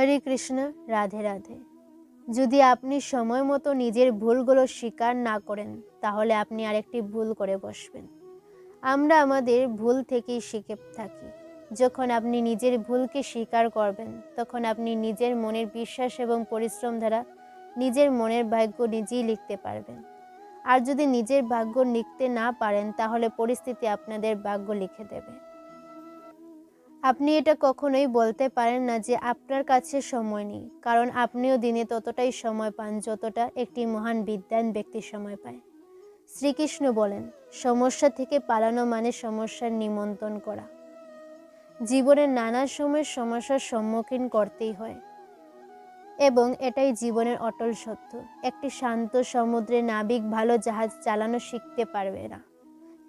হরে কৃষ্ণ, রাধে রাধে। যদি আপনি সময় মতো নিজের ভুলগুলো স্বীকার না করেন তাহলে আপনি আরেকটি ভুল করে বসবেন। আমরা আমাদের ভুল থেকেই শিখে থাকি। যখন আপনি নিজের ভুলকে স্বীকার করবেন তখন আপনি নিজের মনের বিশ্বাস এবং পরিশ্রম দ্বারা নিজের মনের ভাগ্য নিজেই লিখতে পারবেন। আর যদি নিজের ভাগ্য লিখতে না পারেন তাহলে পরিস্থিতি আপনাদের ভাগ্য লিখে দেবে। আপনি এটা কখনোই বলতে পারেন না যে আপনার কাছে সময় নেই, কারণ আপনিও দিনে ততটাই সময় পান যতটা একটি মহান বিদ্বান ব্যক্তি সময় পায়। শ্রীকৃষ্ণ বলেন, সমস্যা থেকে পালানো মানে সমস্যার নিমন্ত্রণ করা। জীবনের নানা সময় সমস্যার সম্মুখীন করতেই হয় এবং এটাই জীবনের অটল সত্য। একটি শান্ত সমুদ্রে নাবিক ভালো জাহাজ চালানো শিখতে পারবে না,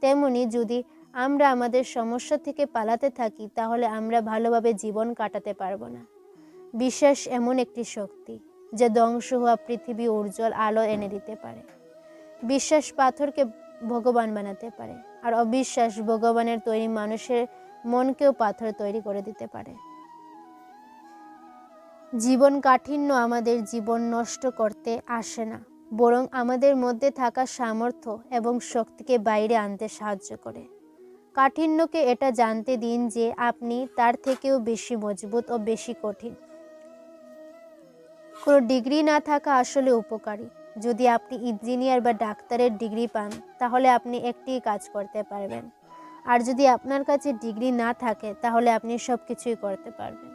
তেমনি যদি আমরা আমাদের সমস্যা থেকে পালাতে থাকি তাহলে আমরা ভালোভাবে জীবন কাটাতে পারবো না। বিশ্বাস এমন একটি শক্তি যা ধ্বংস হওয়া পৃথিবী উজ্জ্বল আলো এনে দিতে পারে। বিশ্বাস পাথরকে ভগবান বানাতে পারে, আর অবিশ্বাস ভগবানের তৈরি মানুষের মনকেও পাথর তৈরি করে দিতে পারে। জীবন কাঠিন্য আমাদের জীবন নষ্ট করতে আসে না, বরং আমাদের মধ্যে থাকা সামর্থ্য এবং শক্তিকে বাইরে আনতে সাহায্য করে। কাঠিন্যকে এটা জানতে দিন যে আপনি তার থেকেও বেশি মজবুত ও বেশি কঠিন। কোনো ডিগ্রি না থাকা আসলে উপকারী। যদি আপনি ইঞ্জিনিয়ার বা ডাক্তারের ডিগ্রি পান তাহলে আপনি একটি কাজ করতে পারবেন, আর যদি আপনার কাছে ডিগ্রি না থাকে তাহলে আপনি সব কিছুই করতে পারবেন।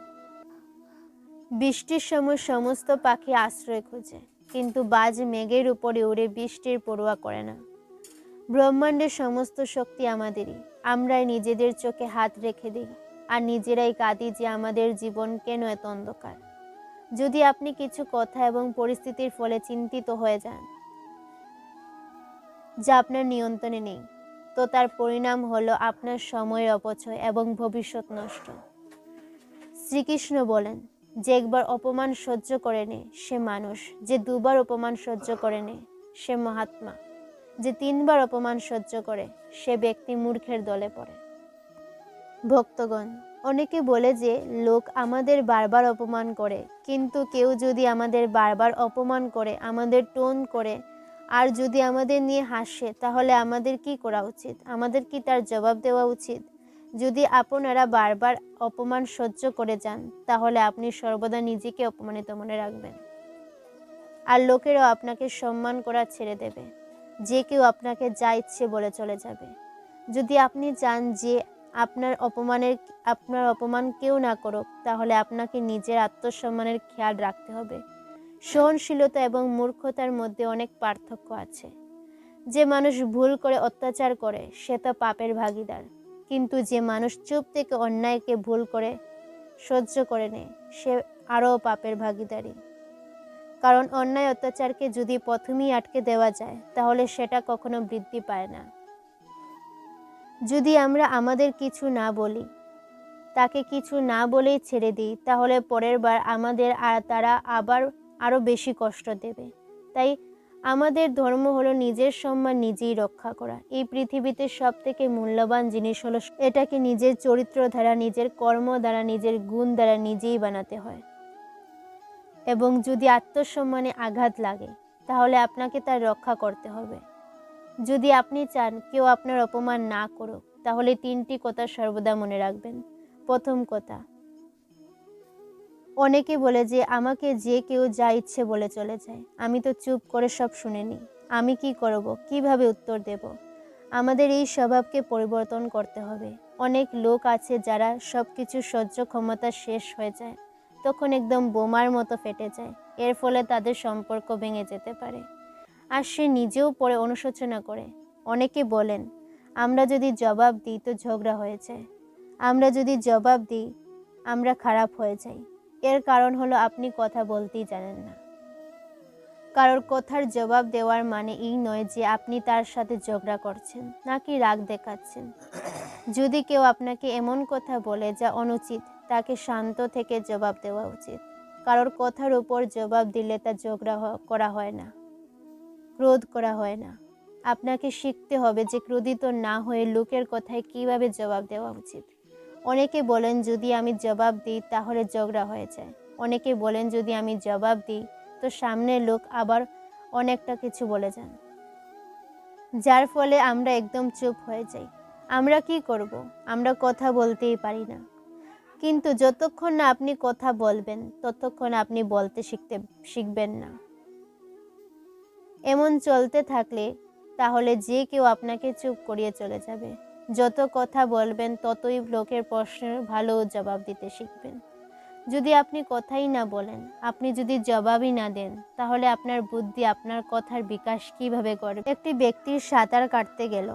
বৃষ্টির সময় সমস্ত পাখি আশ্রয় খোঁজে, কিন্তু বাজ মেঘের উপরে উড়ে বৃষ্টির পরোয়া করে না। ব্রহ্মাণ্ডের সমস্ত শক্তি আমাদেরই। আমরাই নিজেদের চোখে হাত রেখে দিই আর নিজেরাই কাঁদি যে আমাদের জীবন কেন এত অন্ধকার। যদি আপনি কিছু কথা এবং পরিস্থিতির ফলে চিন্তিত হয়ে যান যা আপনার নিয়ন্ত্রণে নেই, তো তার পরিণাম হলো আপনার সময়ের অপচয় এবং ভবিষ্যৎ নষ্ট। শ্রীকৃষ্ণ বলেন, যে একবার অপমান সহ্য করে নে সে মানুষ, যে দুবার অপমান সহ্য করে নে সে মহাত্মা, যে তিনবার অপমান সহ্য করে সে ব্যক্তি মূর্খের দলে পড়ে। ভক্তগণ, অনেকে বলে যে লোক আমাদের বারবার অপমান করে, কিন্তু কেউ যদি আমাদের বারবার অপমান করে, আমাদের টোন করে আর যদি আমাদের নিয়ে হাসে তাহলে আমাদের কি করা উচিত? আমাদের কি তার জবাব দেওয়া উচিত? যদি আপনারা বারবার অপমান সহ্য করে যান তাহলে আপনি সর্বদা নিজেকে অপমানিত মনে রাখবেন, আর লোকেরাও আপনাকে সম্মান করা ছেড়ে দেবে। যে কেউ আপনাকে যা ইচ্ছে বলে চলে যাবে। যদি আপনি চান যে আপনার অপমান কেউ না করুক তাহলে আপনাকে নিজের আত্মসম্মানের খেয়াল রাখতে হবে। সহনশীলতা এবং মূর্খতার মধ্যে অনেক পার্থক্য আছে। যে মানুষ ভুল করে অত্যাচার করে সে তো পাপের ভাগীদার, কিন্তু যে মানুষ চুপ থেকে অন্যায়কে ভুল করে সহ্য করে নেয় সে আরও পাপের ভাগীদারি। কারণ অন্যায় অত্যাচারকে যদি প্রথমেই আটকে দেওয়া যায় তাহলে সেটা কখনো বৃদ্ধি পায় না। যদি আমরা আমাদের কিছু না বলি, তাকে কিছু না বলেই ছেড়ে দিই, তাহলে পরের বার আমাদের তারা আবার আরো বেশি কষ্ট দেবে। তাই আমাদের ধর্ম হলো নিজের সম্মান নিজেই রক্ষা করা। এই পৃথিবীতে সব থেকে মূল্যবান জিনিস হলো এটাকে নিজের চরিত্র দ্বারা, নিজের কর্ম দ্বারা, নিজের গুণ দ্বারা নিজেই বানাতে হয়। এবং যদি আত্মসম্মানে আঘাত লাগে তাহলে আপনাকে তার রক্ষা করতে হবে। যদি আপনি চান কেউ আপনার অপমান না করুক তাহলে তিনটি কথা সর্বদা মনে রাখবেন। প্রথম কথা, অনেকে বলে যে আমাকে যে কেউ যা ইচ্ছে বলে চলে যায়, আমি তো চুপ করে সব শুনে নিই, আমি কি করব, কিভাবে উত্তর দেব? আমাদের এই স্বভাবকে পরিবর্তন করতে হবে। অনেক লোক আছে যারা সবকিছু সহ্য ক্ষমতা শেষ হয়ে যায় তখন একদম বোমার মতো ফেটে যায়। এর ফলে তাদের সম্পর্ক ভেঙে যেতে পারে, আর সে নিজেও পরে অনুশোচনা করে। অনেকে বলেন, আমরা যদি জবাব দিই তো ঝগড়া হয়ে যায়, আমরা যদি জবাব দিই আমরা খারাপ হয়ে যাই। এর কারণ হলো আপনি কথা বলতেই জানেন না। কারোর কথার জবাব দেওয়ার মানে এই নয় যে আপনি তার সাথে ঝগড়া করছেন নাকি রাগ দেখাচ্ছেন। যদি কেউ আপনাকে এমন কথা বলে যা অনুচিত, তাকে শান্ত থেকে জবাব দেওয়া উচিত। কারোর কথার উপর জবাব দিলে তা ঝগড়া করা হয় না, ক্রোধ করা হয় না। আপনাকে শিখতে হবে যে ক্রোধিত না হয়ে লোকের কথায় কিভাবে জবাব দেওয়া উচিত। অনেকে বলেন যদি আমি জবাব দিই তাহলে ঝগড়া হয়ে যায়, অনেকে বলেন যদি আমি জবাব দিই তো সামনের লোক আবার অনেকটা কিছু বলে যান, যার ফলে আমরা একদম চুপ হয়ে যাই। আমরা কি করব? আমরা কথা বলতেই পারি না। কিন্তু যতক্ষণ না আপনি কথা বলবেন ততক্ষণ আপনি বলতে শিখবেন না। এমন চলতে থাকলে তাহলে যে কেউ আপনাকে চুপ করিয়ে চলে যাবে। যত কথা বলবেন ততই লোকের প্রশ্নের ভালো জবাব দিতে শিখবেন। যদি আপনি কথাই না বলেন, আপনি যদি জবাবই না দেন, তাহলে আপনার বুদ্ধি আপনার কথার বিকাশ কিভাবে করবে? একটি ব্যক্তির সাঁতার কাটতে গেল।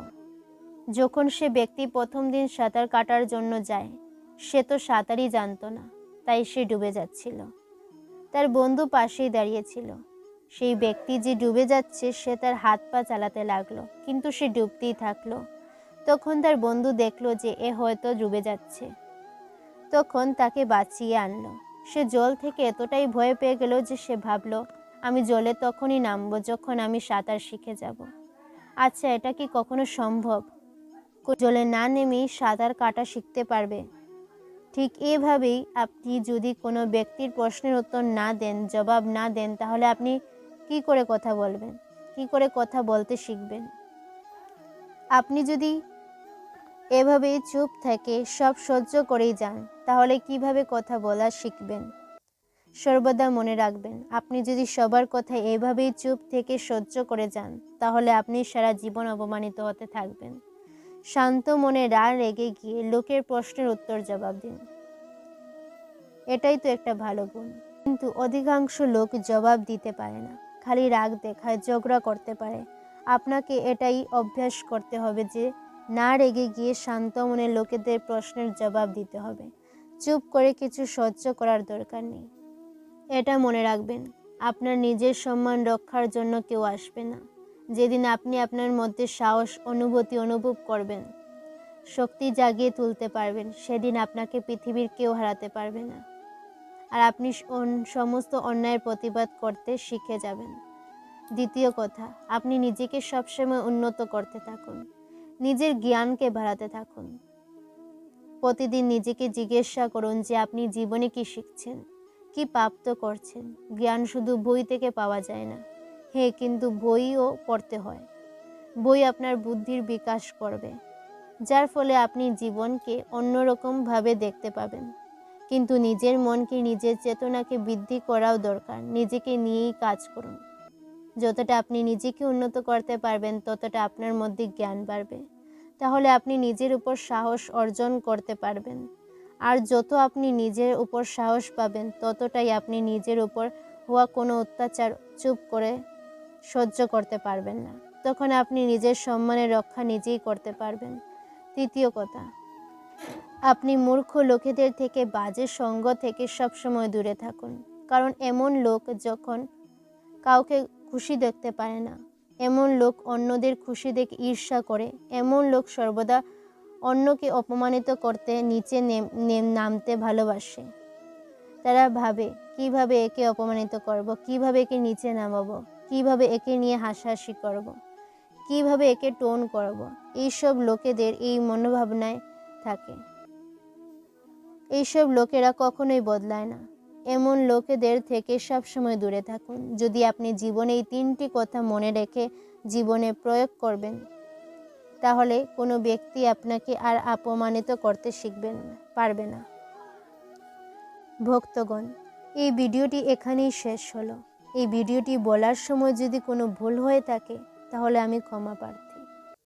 যখন সে ব্যক্তি প্রথম দিন সাঁতার কাটার জন্য যায়, সে তো সাঁতারই জানতো না, তাই সে ডুবে যাচ্ছিল। তার বন্ধু পাশেই দাঁড়িয়েছিল। সেই ব্যক্তি যে ডুবে যাচ্ছে সে তার হাত পা চালাতে লাগলো, কিন্তু সে ডুবতেই থাকলো। তখন তার বন্ধু দেখলো যে এ হয়তো ডুবে যাচ্ছে, তখন তাকে বাঁচিয়ে আনলো। সে জল থেকে এতটাই ভয় পেয়ে গেল যে সে ভাবলো আমি জলে তখনই নামবো যখন আমি সাঁতার শিখে যাব। আচ্ছা, এটা কি কখনো সম্ভব? জলে না নেমেই সাঁতার কাটা শিখতে পারবে? ঠিক এভাবেই আপনি যদি কোনো ব্যক্তির প্রশ্নের উত্তর না দেন, জবাব না দেন, তাহলে আপনি কি করে কথা বলবেন? কি করে কথা বলতে শিখবেন? আপনি যদি এভাবেই চুপ থেকে সব সহ্য করেই যান, তাহলে কিভাবে কথা বলা শিখবেন? সর্বদা মনে রাখবেন, আপনি যদি সবার কথা এভাবেই চুপ থেকে সহ্য করে যান, তাহলে আপনি সারা জীবন অপমানিত হতে থাকবেন। শান্ত মনে রাগ রেগে গিয়ে লোকের প্রশ্নের উত্তর জবাব দিন। এটাই তো একটা ভালো গুণ। কিন্তু অধিকাংশ লোক জবাব দিতে পারে না, খালি রাগ দেখায়, ঝগড়া করতে পারে। আপনাকে এটাই অভ্যাস করতে হবে যে না রেগে গিয়ে শান্ত মনে লোকেদের প্রশ্নের জবাব দিতে হবে। চুপ করে কিছু সহ্য করার দরকার নেই। এটা মনে রাখবেন, আপনার নিজের সম্মান রক্ষার জন্য কেউ আসবে না। যেদিন আপনি আপনার মধ্যে সাহস অনুভব করবেন, শক্তি জাগিয়ে তুলতে পারবেন, সেদিন আপনাকে পৃথিবীর কেউ হারাতে পারবে না। আর আপনি সমস্ত অন্যায়ের প্রতিবাদ করতে শিখে যাবেন। দ্বিতীয় কথা, আপনি নিজেকে সবসময় উন্নত করতে থাকুন, নিজের জ্ঞানকে বাড়াতে থাকুন। প্রতিদিন নিজেকে জিজ্ঞাসা করুন যে আপনি জীবনে কি শিখছেন, কি প্রাপ্ত করছেন। জ্ঞান শুধু বই থেকে পাওয়া যায় না, হ্যাঁ, কিন্তু বইও পড়তে হয়। বই আপনার বুদ্ধির বিকাশ করবে, যার ফলে আপনি জীবনকে অন্যরকমভাবে দেখতে পাবেন। কিন্তু নিজের মনকে, নিজের চেতনাকে বৃদ্ধি করাও দরকার। নিজেকে নিয়েই কাজ করুন। যতটা আপনি নিজেকে উন্নত করতে পারবেন ততটা আপনার মধ্যে জ্ঞান বাড়বে। তাহলে আপনি নিজের উপর সাহস অর্জন করতে পারবেন। আর যত আপনি নিজের উপর সাহস পাবেন ততটাই আপনি নিজের উপর হওয়া কোনো অত্যাচার চুপ করে সহ্য করতে পারবেন না। তখন আপনি নিজের সম্মানের রক্ষা নিজেই করতে পারবেন। তৃতীয় কথা, আপনি মূর্খ লোকেদের থেকে, বাজে সঙ্গ থেকে সবসময় দূরে থাকুন। কারণ এমন লোক যখন কাউকে খুশি দেখতে পারে না, এমন লোক অন্যদের খুশি দেখে ঈর্ষা করে, এমন লোক সর্বদা অন্যকে অপমানিত করতে, নিচে নামতে ভালোবাসে। তারা ভাবে কিভাবে একে অপমানিত করব, কিভাবে একে নিচে নামাবো, কিভাবে একে নিয়ে হাসাহাসি করব, কিভাবে একে টোন করব। এইসব লোকেদের এই মনোভাবনায় থাকে। এইসব লোকেরা কখনোই বদলায় না। এমন লোকেদের থেকে সবসময় দূরে থাকুন। যদি আপনি জীবনে এই 3টি কথা মনে রেখে জীবনে প্রয়োগ করবেন, তাহলে কোনো ব্যক্তি আপনাকে আর অপমানিত করতে পারবে না। ভক্তগণ, এই ভিডিওটি এখানেই শেষ হলো। এই ভিডিওটি বলার সময় যদি কোনো ভুল হয়ে থাকে তাহলে আমি ক্ষমা প্রার্থী।